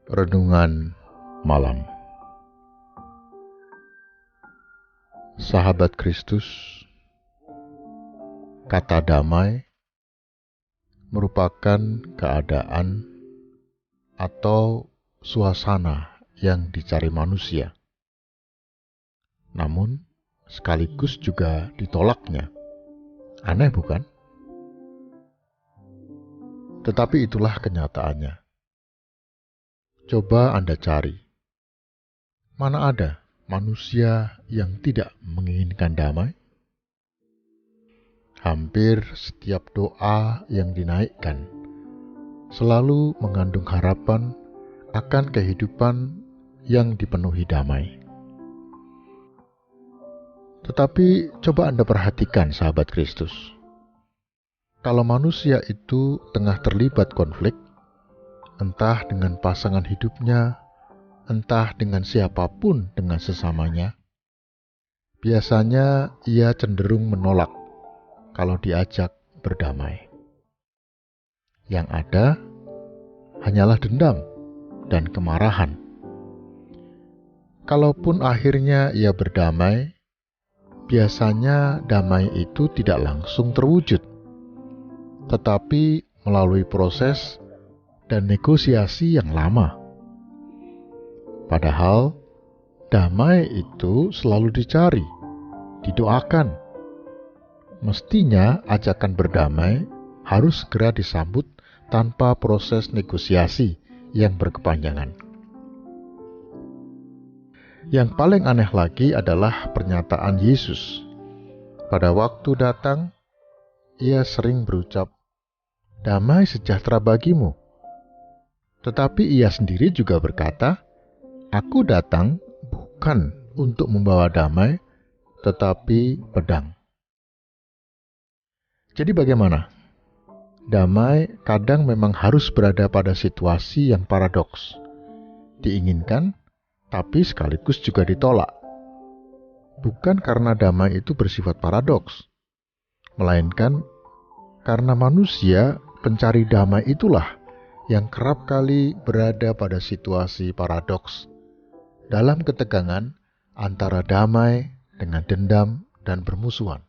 Renungan Malam. Sahabat Kristus, kata damai merupakan keadaan atau suasana yang dicari manusia, namun sekaligus juga ditolaknya. Aneh bukan? Tetapi itulah kenyataannya. Coba Anda cari, mana ada manusia yang tidak menginginkan damai? Hampir setiap doa yang dinaikkan selalu mengandung harapan akan kehidupan yang dipenuhi damai. Tetapi coba Anda perhatikan, sahabat Kristus. Kalau manusia itu tengah terlibat konflik, entah dengan pasangan hidupnya, entah dengan siapapun dengan sesamanya, biasanya ia cenderung menolak kalau diajak berdamai. Yang ada hanyalah dendam dan kemarahan. Kalaupun akhirnya ia berdamai, biasanya damai itu tidak langsung terwujud, tetapi melalui proses dan negosiasi yang lama. Padahal damai itu selalu dicari, didoakan. Mestinya ajakan berdamai harus segera disambut tanpa proses negosiasi yang berkepanjangan. Yang paling aneh lagi adalah pernyataan Yesus. Pada waktu datang, ia sering berucap, "Damai sejahtera bagimu." Tetapi ia sendiri juga berkata, "Aku datang bukan untuk membawa damai, tetapi pedang." Jadi bagaimana? Damai kadang memang harus berada pada situasi yang paradoks. Diinginkan, tapi sekaligus juga ditolak. Bukan karena damai itu bersifat paradoks, melainkan karena manusia pencari damai itulah yang kerap kali berada pada situasi paradoks, dalam ketegangan antara damai dengan dendam dan permusuhan.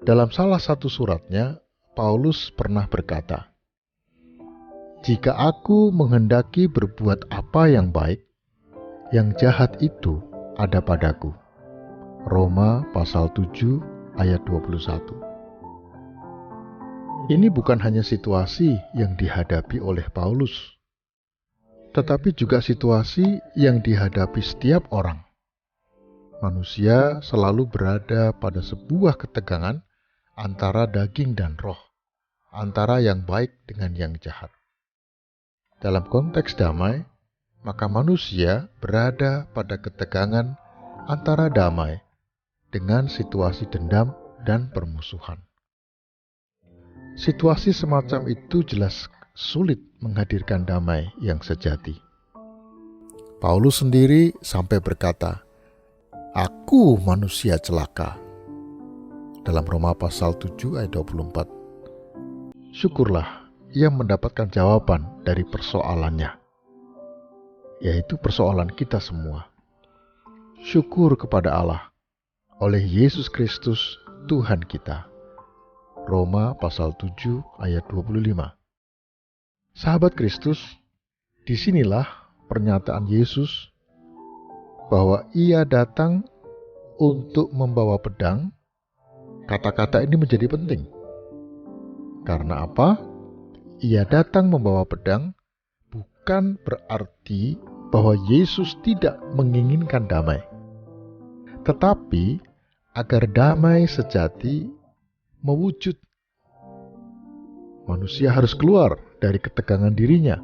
Dalam salah satu suratnya, Paulus pernah berkata, "Jika aku menghendaki berbuat apa yang baik, yang jahat itu ada padaku." Roma pasal 7 ayat 21. Ini bukan hanya situasi yang dihadapi oleh Paulus, tetapi juga situasi yang dihadapi setiap orang. Manusia selalu berada pada sebuah ketegangan antara daging dan roh, antara yang baik dengan yang jahat. Dalam konteks damai, maka manusia berada pada ketegangan antara damai dengan situasi dendam dan permusuhan. Situasi semacam itu jelas sulit menghadirkan damai yang sejati. Paulus sendiri sampai berkata, "Aku manusia celaka." Dalam Roma pasal 7 ayat 24. Syukurlah ia mendapatkan jawaban dari persoalannya, yaitu persoalan kita semua. Syukur kepada Allah oleh Yesus Kristus Tuhan kita. Roma pasal 7 ayat 25. Sahabat Kristus, disinilah pernyataan Yesus bahwa ia datang untuk membawa pedang. Kata-kata ini menjadi penting. Karena apa? Ia datang membawa pedang bukan berarti bahwa Yesus tidak menginginkan damai, tetapi agar damai sejati mewujud. Manusia harus keluar dari ketegangan dirinya.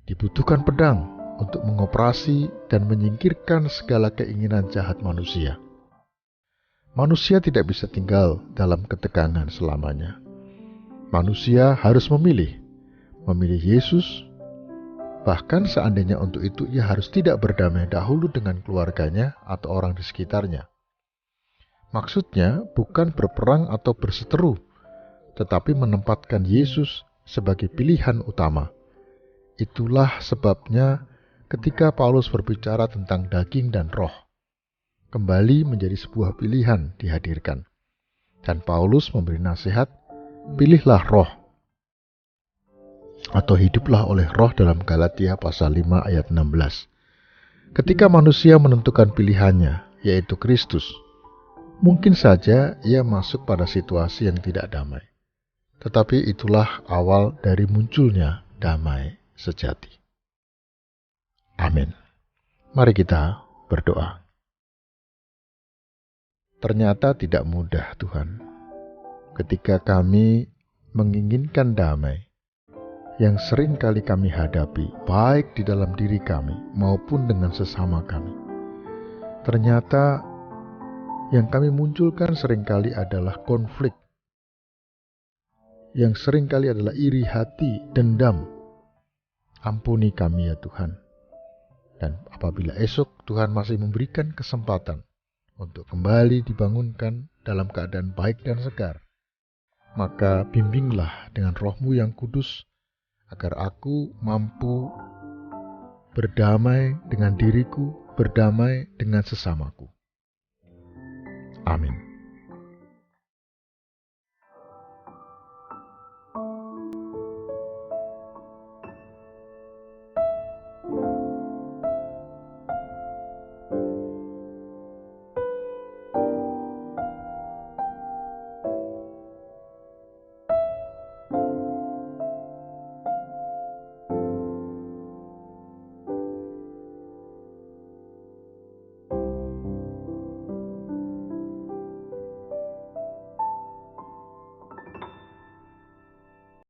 Dibutuhkan pedang untuk mengoperasi dan menyingkirkan segala keinginan jahat manusia. Manusia tidak bisa tinggal dalam ketegangan selamanya. Manusia harus memilih Yesus. Bahkan seandainya untuk itu ia harus tidak berdamai dahulu dengan keluarganya atau orang di sekitarnya. Maksudnya bukan berperang atau berseteru, tetapi menempatkan Yesus sebagai pilihan utama. Itulah sebabnya ketika Paulus berbicara tentang daging dan roh, kembali menjadi sebuah pilihan dihadirkan. Dan Paulus memberi nasihat, pilihlah roh, atau hiduplah oleh roh dalam Galatia pasal 5 ayat 16. Ketika manusia menentukan pilihannya, yaitu Kristus, mungkin saja ia masuk pada situasi yang tidak damai. Tetapi itulah awal dari munculnya damai sejati. Amin. Mari kita berdoa. Ternyata tidak mudah, Tuhan, ketika kami menginginkan damai yang sering kali kami hadapi, baik di dalam diri kami maupun dengan sesama kami. Ternyata yang kami munculkan seringkali adalah konflik, yang seringkali adalah iri hati, dendam. Ampuni kami ya Tuhan. Dan apabila esok Tuhan masih memberikan kesempatan untuk kembali dibangunkan dalam keadaan baik dan segar, maka bimbinglah dengan roh-Mu yang kudus, agar aku mampu berdamai dengan diriku, berdamai dengan sesamaku. Amin.